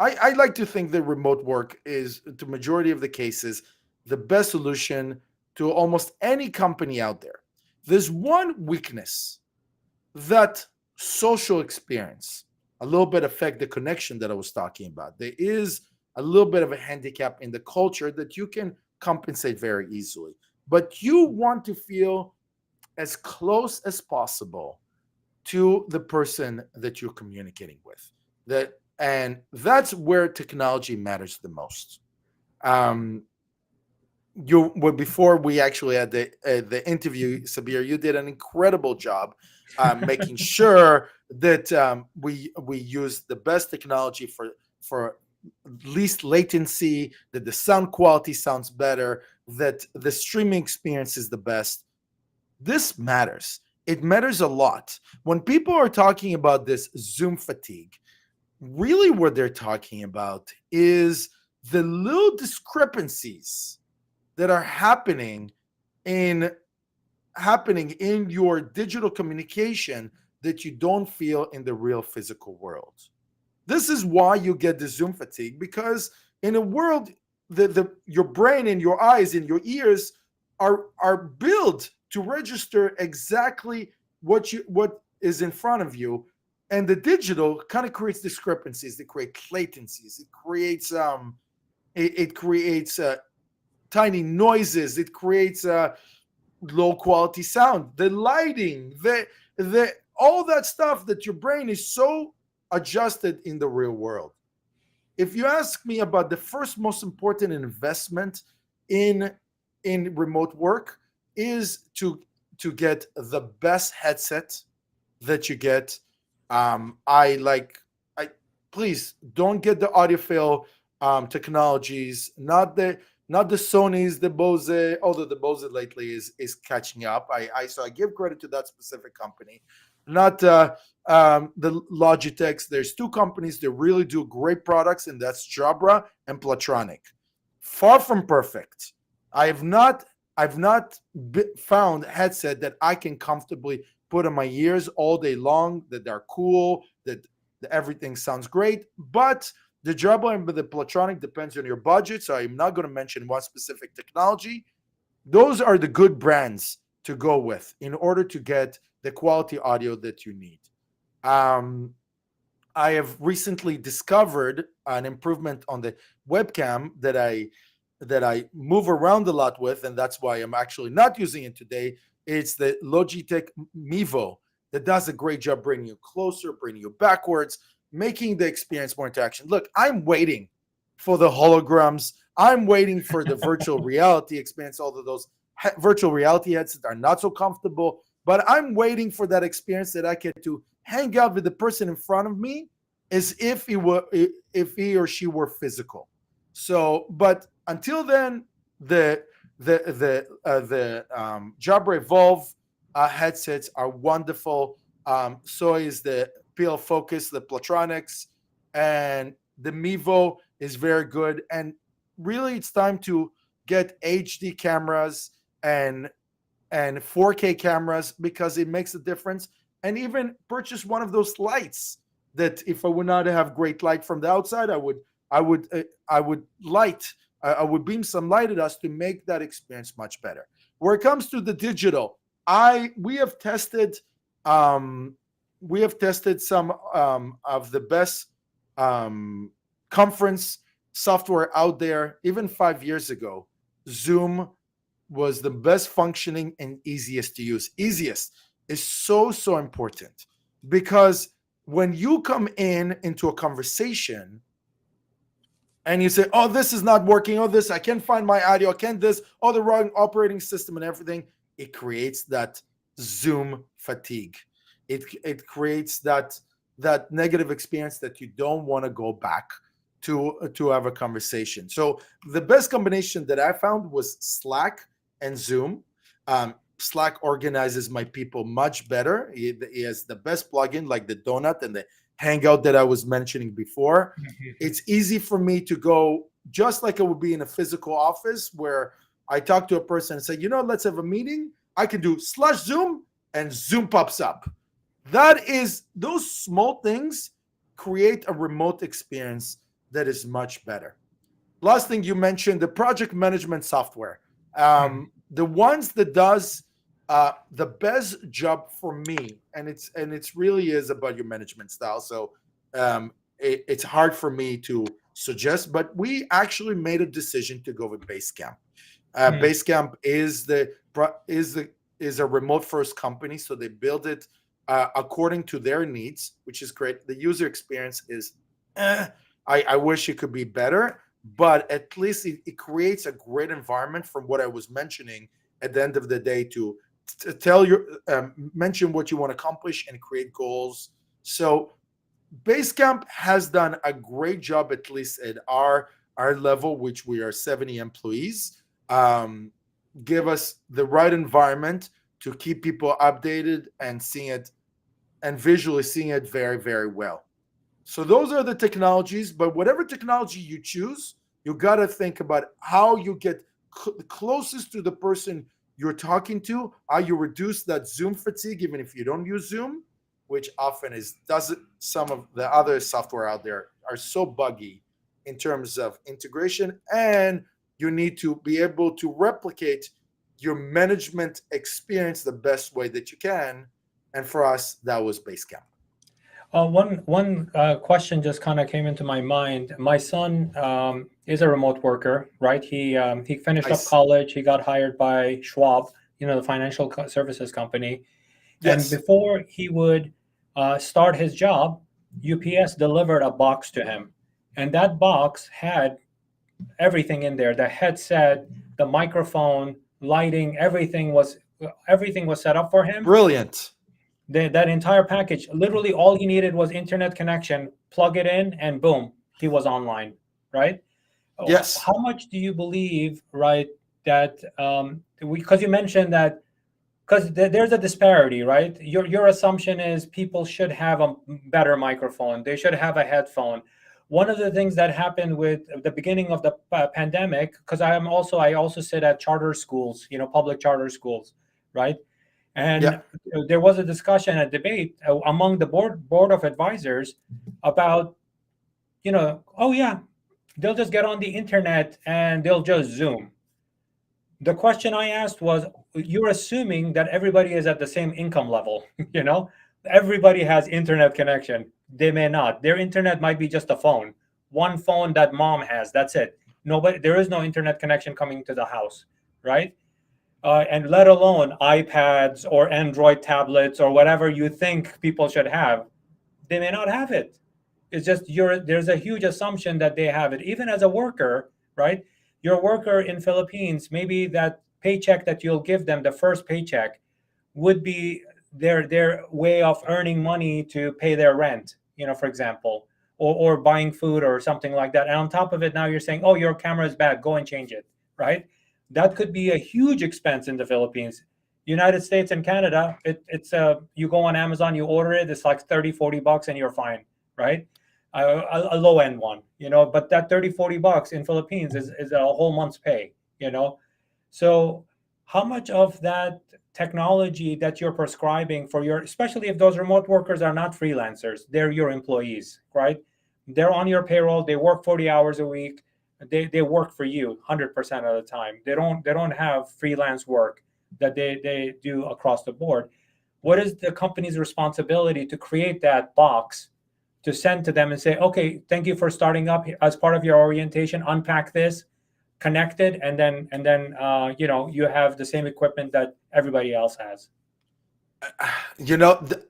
Speaker 2: I like to think that remote work is, to majority of the cases, the best solution to almost any company out there. There's one weakness, that social experience a little bit affect the connection that I was talking about. There is a little bit of a handicap in the culture that you can compensate very easily. But you want to feel as close as possible to the person that you're communicating with. And that's where technology matters the most. Um, before we actually had the interview, Sabir, you did an incredible job making sure that we use the best technology for least latency, that the sound quality sounds better, that the streaming experience is the best. This matters. It matters a lot. When people are talking about this Zoom fatigue, really what they're talking about is the little discrepancies that are happening in your digital communication that you don't feel in the real physical world. This is why you get the Zoom fatigue, because in a world, your brain and your eyes and your ears are built to register exactly what is in front of you, and the digital kind of creates discrepancies. It creates latencies. It creates tiny noises. It creates low quality sound. The lighting, the all that stuff that your brain is so adjusted in the real world. If you ask me about the first most important investment in remote work, is to get the best headset that you get. Please don't get the audiophile technologies, not the Sony's, the Bose, although the Bose lately is catching up. So I give credit to that specific company, not the Logitechs. There's two companies that really do great products, and that's Jabra and Platronic. Far from perfect. I've not found a headset that I can comfortably put on my ears all day long, that are cool, that everything sounds great. But the Jabra and the Platronic depends on your budget, so I'm not going to mention one specific technology. Those are the good brands to go with in order to get the quality audio that you need. I have recently discovered an improvement on the webcam that I move around a lot with, and that's why I'm actually not using it today. It's the Logitech Mevo that does a great job bringing you closer, bringing you backwards, making the experience more interaction. Look, I'm waiting for the holograms. I'm waiting for the virtual reality experience. Although those virtual reality headsets are not so comfortable, but I'm waiting for that experience that I get to hang out with the person in front of me as if he or she were physical. So, but until then, the Jabra Evolve headsets are wonderful. So is the PL Focus, the Platronics, and the Mevo is very good. And really, it's time to get HD cameras and 4K cameras, because it makes a difference. And even purchase one of those lights that, if I would not have great light from the outside, I would light I would beam some light at us to make that experience much better. Where it comes to the digital, we have tested some of the best conference software out there. Even 5 years ago, Zoom was the best functioning and easiest to use. Easiest is so important, because when you come into a conversation and you say, oh, this is not working, oh, this, I can't find my audio, I can't this, oh, the wrong operating system and everything, it creates that Zoom fatigue. It creates that negative experience that you don't want to go back to have a conversation. So the best combination that I found was Slack and Zoom. Slack organizes my people much better. It has the best plugin, like the donut and the Hangout that I was mentioning before. It's easy for me to go, just like it would be in a physical office, where I talk to a person and say, let's have a meeting. I can do /Zoom and Zoom pops up. Those small things create a remote experience that is much better. Last thing you mentioned, the project management software. The ones that does the best job for me, and it's really is about your management style. So it's hard for me to suggest, but we actually made a decision to go with Basecamp. Basecamp is a remote first company, so they build it according to their needs, which is great. The user experience is, I wish it could be better, but at least it creates a great environment, from what I was mentioning at the end of the day, to tell mention what you want to accomplish and create goals. So Basecamp has done a great job, at least at our level, which we are 70 employees. Give us the right environment to keep people updated and seeing it, and visually seeing it very, very well. So those are the technologies, but whatever technology you choose, you got to think about how you get closest to the person you're talking to, how you reduce that Zoom fatigue, even if you don't use Zoom, which often doesn't. Some of the other software out there are so buggy in terms of integration, and you need to be able to replicate your management experience the best way that you can. And for us, that was Basecamp.
Speaker 1: One question just kind of came into my mind. My son is a remote worker, right? He finished up college. He got hired by Schwab, the financial services company.
Speaker 2: Yes.
Speaker 1: And before he would start his job, UPS delivered a box to him, and that box had everything in there: the headset, the microphone, lighting, everything was set up for him.
Speaker 2: Brilliant.
Speaker 1: That entire package, literally all he needed was internet connection, plug it in, and boom, he was online, right?
Speaker 2: Yes.
Speaker 1: How much do you believe, right, that because you mentioned that, because there's a disparity, right? Your assumption is people should have a better microphone, they should have a headphone. One of the things that happened with the beginning of the pandemic, because I also sit at charter schools, public charter schools, right? And there was a discussion, a debate among the board of advisors about, oh yeah, they'll just get on the internet and they'll just Zoom. The question I asked was, you're assuming that everybody is at the same income level, everybody has internet connection. They may not. Their internet might be just a phone, one phone that mom has. That's it. There is no internet connection coming to the house, right? And let alone iPads or Android tablets or whatever you think people should have. They may not have it. It's just there's a huge assumption that they have it. Even as a worker, right? Your worker in Philippines, maybe that paycheck that you'll give them, the first paycheck, would be their way of earning money to pay their rent, for example, or buying food or something like that. And on top of it, now you're saying, oh, your camera is bad, go and change it, right? That could be a huge expense in the Philippines. United States and Canada, it's you go on Amazon, you order it, it's like $30-$40 and you're fine, right? A low end one, but that $30-$40 in Philippines is a whole month's pay, So how much of that technology that you're prescribing for especially if those remote workers are not freelancers, they're your employees, right? They're on your payroll, they work 40 hours a week. they work for you 100% of the time. They don't have freelance work that they do across the board. What is the company's responsibility to create that box to send to them and say, okay, thank you for starting up as part of your orientation, unpack this, connect it, and then you have the same equipment that everybody else has.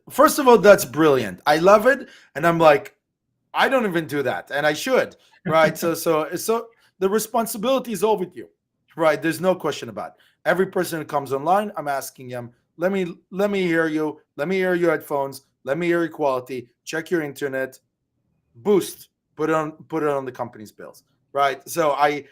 Speaker 2: First of all, that's brilliant. I love it, and I'm like, I don't even do that, and I should, right? So the responsibility is all with you, right? There's no question about it. Every person who comes online, I'm asking them, let me hear you, let me hear your headphones, let me hear your quality, check your internet, boost, put it on the company's bills, right? So I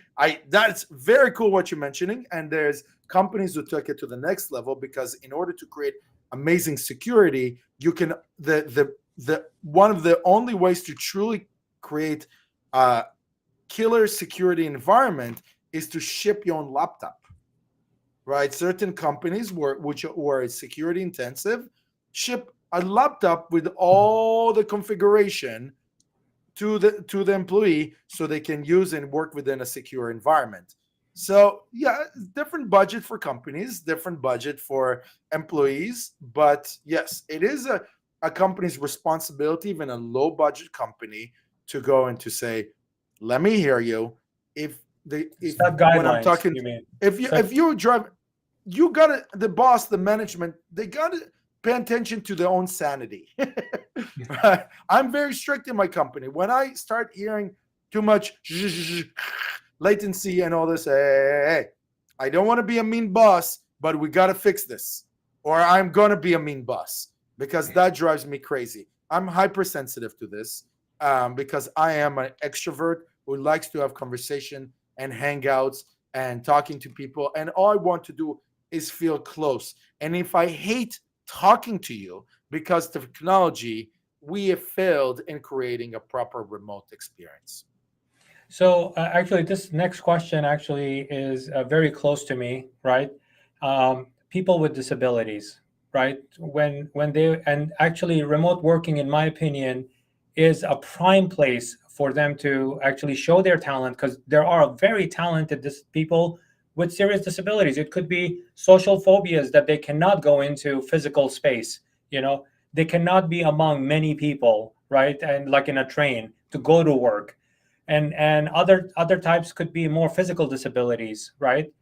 Speaker 2: that's very cool what you're mentioning, and there's companies who took it to the next level, because in order to create amazing security, you can the one of the only ways to truly create a killer security environment is to ship your own laptop, right? Certain companies which were security intensive ship a laptop with all the configuration to the employee, so they can use and work within a secure environment. So yeah, different budget for companies, different budget for employees, but yes, it is a company's responsibility, even a low budget company, to go and to say, let me hear you. If
Speaker 1: Set
Speaker 2: when I'm
Speaker 1: guidelines,
Speaker 2: talking,
Speaker 1: you mean?
Speaker 2: if you drive, you got the boss, the management, they got to pay attention to their own sanity. Right? I'm very strict in my company. When I start hearing too much latency and all this, hey, I don't want to be a mean boss, but we got to fix this, or I'm going to be a mean boss, because that drives me crazy. I'm hypersensitive to this, because I am an extrovert who likes to have conversation and hangouts and talking to people, and all I want to do is feel close. And if I hate talking to you because of technology, we have failed in creating a proper remote experience.
Speaker 1: So actually, this next question actually is very close to me, right? People with disabilities, right? When they and actually remote working, in my opinion, is a prime place for them to actually show their talent, because there are very talented people with serious disabilities. It could be social phobias that they cannot go into physical space. They cannot be among many people, right? And like in a train to go to work, and other types could be more physical disabilities, right?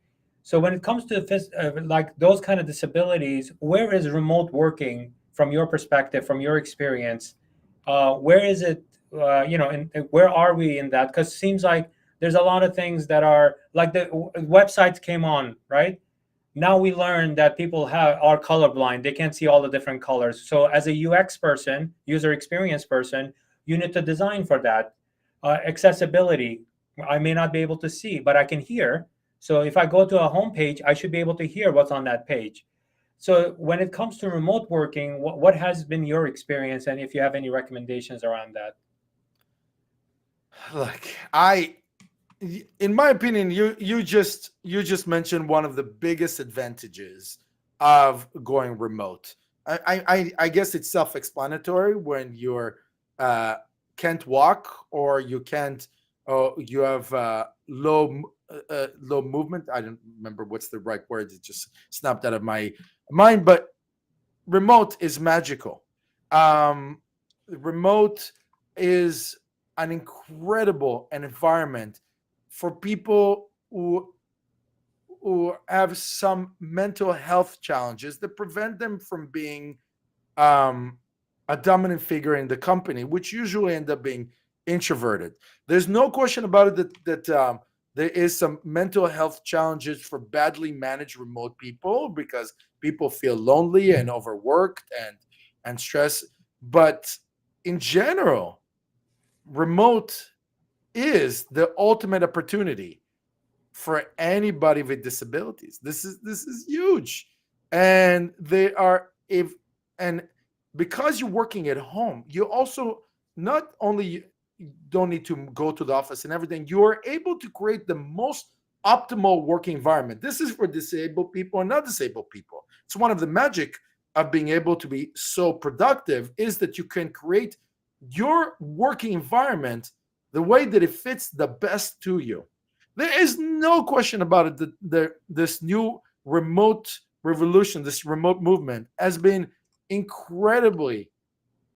Speaker 1: So when it comes to like those kind of disabilities, where is remote working from your perspective, from your experience? Where is it? And where are we in that? Because it seems like there's a lot of things that are like the websites came on, right? Now we learn that people are colorblind. They can't see all the different colors. So as a UX person, user experience person, you need to design for that. Accessibility. I may not be able to see, but I can hear. So if I go to a home page, I should be able to hear what's on that page. So when it comes to remote working, what has been your experience, and if you have any recommendations around that?
Speaker 2: Look, in my opinion, you just mentioned one of the biggest advantages of going remote. I guess it's self-explanatory. When you're can't walk, or you can't, you have low movement. I don't remember what's the right word. It just snapped out of my mind. But remote is magical. Remote is an incredible environment for people who have some mental health challenges that prevent them from being a dominant figure in the company, which usually end up being introverted. There's no question about it that there is some mental health challenges for badly managed remote people, because people feel lonely and overworked and stressed. But in general, remote is the ultimate opportunity for anybody with disabilities. This is huge, and they are if and because you're working at home, you also not only don't need to go to the office and everything, you are able to create the most optimal working environment. This is for disabled people and not disabled people. It's one of the magic of being able to be so productive, is that you can create your working environment the way that it fits the best to you. There is no question about it that this new remote revolution, this remote movement has been incredibly